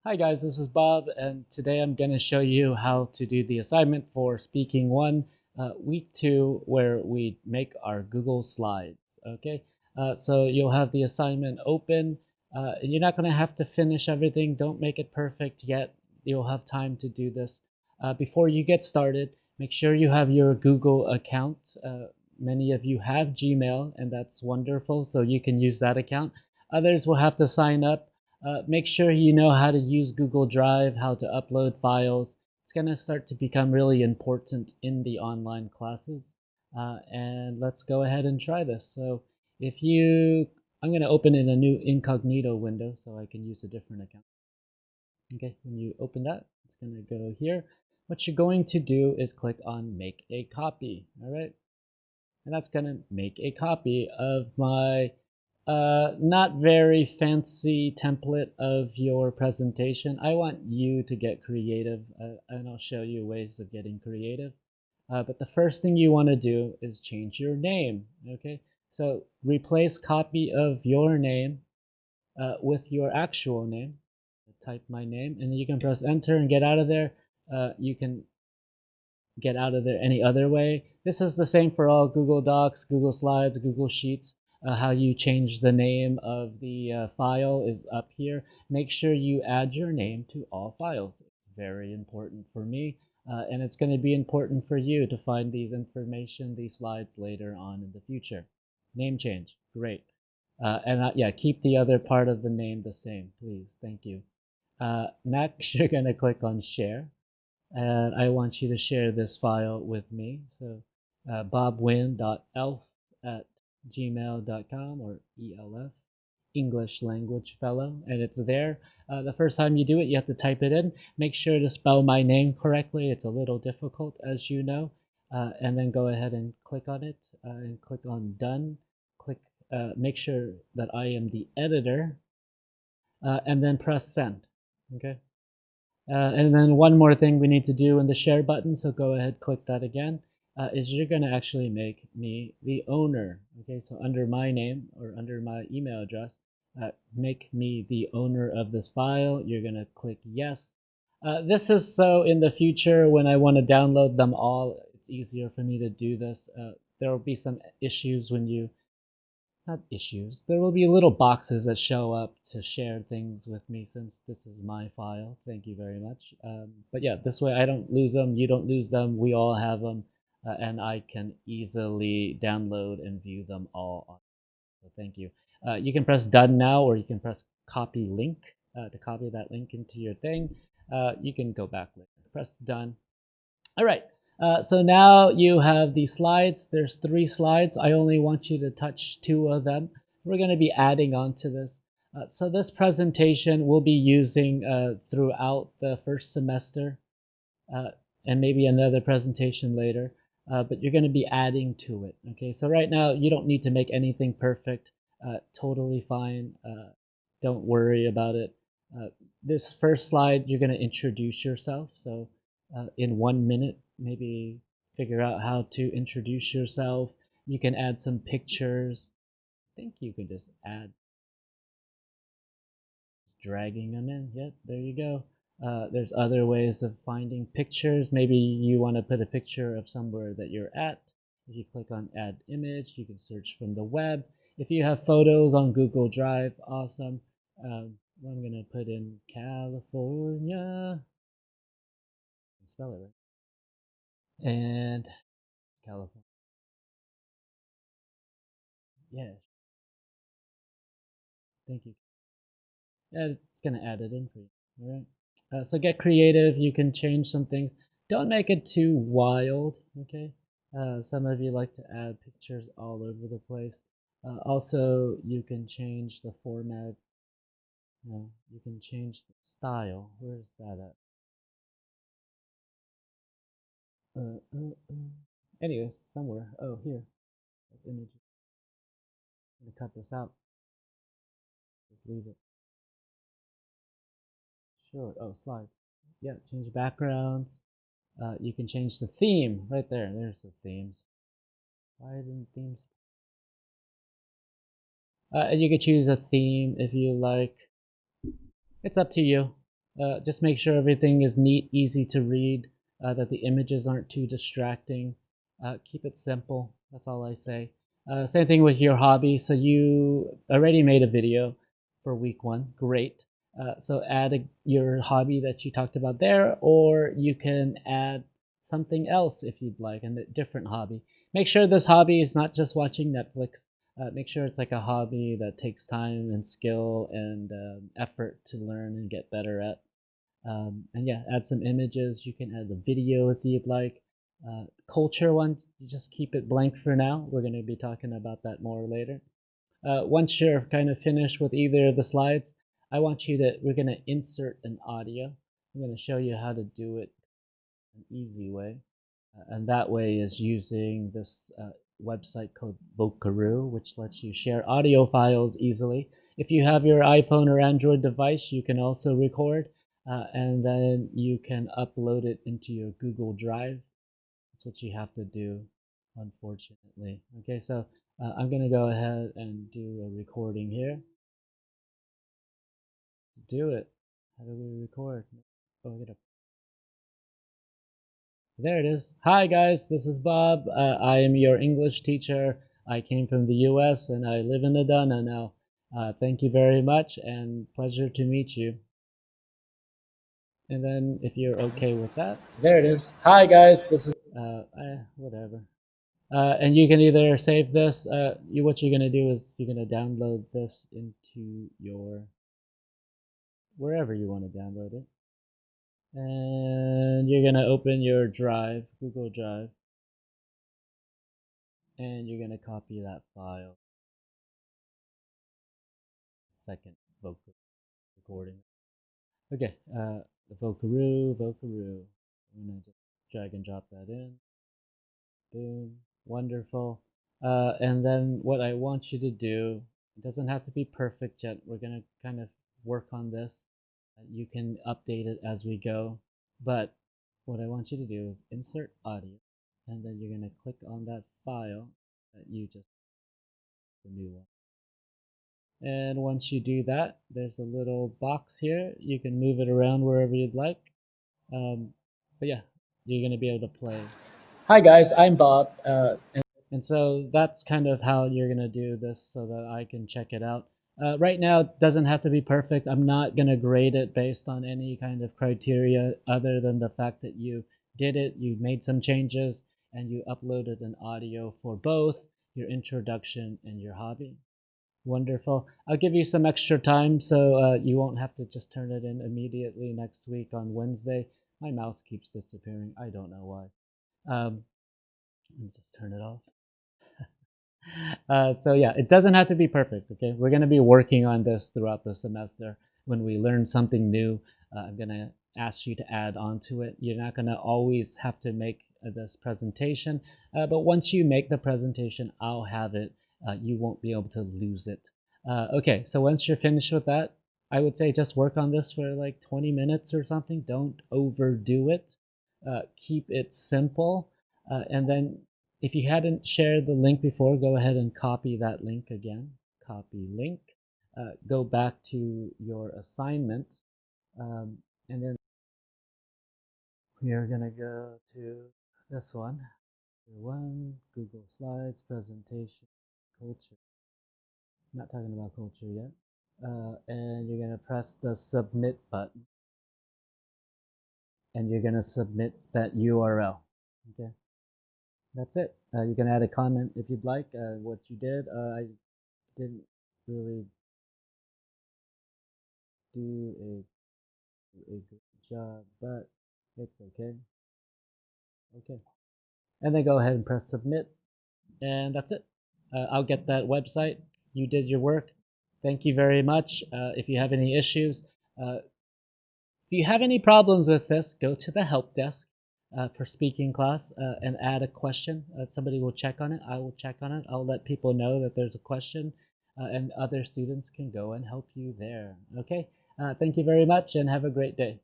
Hi guys, this is Bob, and today I'm going to show you how to do the assignment for Speaking 1, Week 2, where we make our Google Slides, okay? So you'll have the assignment open. You're not going to have to finish everything. Don't make it perfect yet. You'll have time to do this. Before you get started, make sure you have your Google account. Many of you have Gmail, and that's wonderful, so you can use that account. Others will have to sign up. Make sure you know how to use Google Drive, how to upload files. It's going to start to become really important in the online classes. And let's go ahead and try this. So if you, I'm going to open in a new incognito window so I can use a different account. Okay, when you open that, it's going to go here. What you're going to do is click on make a copy. All right, and that's going to make a copy of my not very fancy template of your presentation. I want you to get creative, and I'll show you ways of getting creative. But the first thing you want to do is change your name. Okay, so replace copy of your name with your actual name. Type my name, and you can press enter and get out of there. You can get out of there any other way. This is the same for all Google Docs, Google Slides, Google Sheets. How you change the name of the file is up here. Make sure you add your name to all files. It's very important for me, and it's going to be important for you to find these information, these slides later on in the future. Name change, great. And yeah, keep the other part of the name the same, please. Thank you. Next, you're going to click on share, and I want you to share this file with me. So bobwin.elf at gmail.com, or ELF, English Language Fellow, and it's there. The first time you do it, you have to type it in. Make sure to spell my name correctly. It's a little difficult, as you know. And then go ahead and click on it and click on done. Click. Make sure that I am the editor, and then press send. Okay. And then one more thing we need to do in the share button, so go ahead, click that again, is you're going to actually make me the owner. Okay, so under my name or under my email address, make me the owner of this file. You're going to click yes. This is so in the future when I want to download them all, it's easier for me to do this. There will be some issues when you not issues. There will be little boxes that show up to share things with me since this is my file. Thank you very much. But yeah, this way I don't lose them, you don't lose them, we all have them, and I can easily download and view them all. So thank you. You can press done now, or you can press copy link to copy that link into your thing. You can go back later. Press done. All right. So now you have the slides. There's 3 slides. I only want you to touch 2 of them. We're going to be adding on to this. So this presentation we'll be using throughout the first semester, uh, and maybe another presentation later. But you're going to be adding to it. Okay. So right now you don't need to make anything perfect. Totally fine. Don't worry about it. Uh, this first slide, you're going to introduce yourself. So in 1 minute, maybe figure out how to introduce yourself. You can add some pictures. I think you can just add, dragging them in. Yep, there you go. There's other ways of finding pictures. Maybe you want to put a picture of somewhere that you're at. If you click on add image, you can search from the web. If you have photos on Google Drive, awesome. I'm going to put in California. Spell it right. And California. Yeah, thank you. Yeah, it's going to add it in for you. All right. So get creative. You can change some things. Don't make it too wild. Okay. Some of you like to add pictures all over the place. Also, you can change the format. You can change the style. Where's that at? Anyways, somewhere. Oh, here. Image. I'm gonna cut this out. Just leave it. Sure. Oh, slides. Yeah. Change backgrounds. You can change the theme right there. There's the themes. Why didn't themes? And you can choose a theme if you like. It's up to you. Just make sure everything is neat, easy to read, that the images aren't too distracting. Keep it simple. That's all I say. Same thing with your hobby. So you already made a video for week 1. Great. So add your hobby that you talked about there, or you can add something else if you'd like, and a different hobby. Make sure this hobby is not just watching Netflix. Make sure it's like a hobby that takes time and skill and effort to learn and get better at. And yeah, add some images. You can add the video if you'd like. Culture one, you just keep it blank for now. We're going to be talking about that more later. Once you're kind of finished with either of the slides, we're going to insert an audio. I'm going to show you how to do it an easy way. And that way is using this website called Vocaroo, which lets you share audio files easily. If you have your iPhone or Android device, you can also record, and then you can upload it into your Google Drive. That's what you have to do, unfortunately. Okay, so I'm going to go ahead and do a recording here. Let's do it. How do we record? Oh, I gotta. There it is. Hi guys, this is Bob. I am your English teacher. I came from the US and I live in Adana now. Thank you very much and pleasure to meet you. And then if you're okay with that, there it is. Hi guys, this is whatever. And you can either save this. What you're gonna do is you're gonna download this into your wherever you want to download it, and you're gonna open your Drive, Google Drive, and you're going to copy that file. Second vocal recording. Okay, the Vocaroo. I'm going to just drag and drop that in. Boom. Wonderful. And then what I want you to do, it doesn't have to be perfect yet. We're going to kind of work on this. You can update it as we go. But what I want you to do is insert audio, and then you're going to click on that file that you just, the new one. And once you do that, there's a little box here. You can move it around wherever you'd like. But yeah, you're going to be able to play. Hi guys, I'm Bob. And so that's kind of how you're going to do this so that I can check it out. Right now, it doesn't have to be perfect. I'm not going to grade it based on any kind of criteria other than the fact that you did it, you made some changes, and you uploaded an audio for both your introduction and your hobby. Wonderful. I'll give you some extra time so you won't have to just turn it in immediately next week on Wednesday. My mouse keeps disappearing. I don't know why. Let me just turn it off. So yeah, it doesn't have to be perfect, okay? We're going to be working on this throughout the semester. When we learn something new, I'm going to ask you to add on to it. You're not going to always have to make this presentation, but once you make the presentation, I'll have it. You won't be able to lose it. Okay, so once you're finished with that, I would say just work on this for like 20 minutes or something. Don't overdo it. Keep it simple. And then if you hadn't shared the link before, go ahead and copy that link again. Copy link. Go back to your assignment. And then we're going to go to this one. Google Slides, presentation, culture. I'm not talking about culture yet. And you're going to press the submit button. And you're going to submit that URL. Okay. That's it. You can add a comment if you'd like. What you did, I didn't really do a good job, but it's okay. Okay. And then go ahead and press submit. And that's it. I'll get that website. You did your work. Thank you very much. If you have any issues, if you have any problems with this, go to the help desk for speaking class and add a question. Somebody will check on it. I will check on it. I'll let people know that there's a question, and other students can go and help you there. Okay? Thank you very much and have a great day.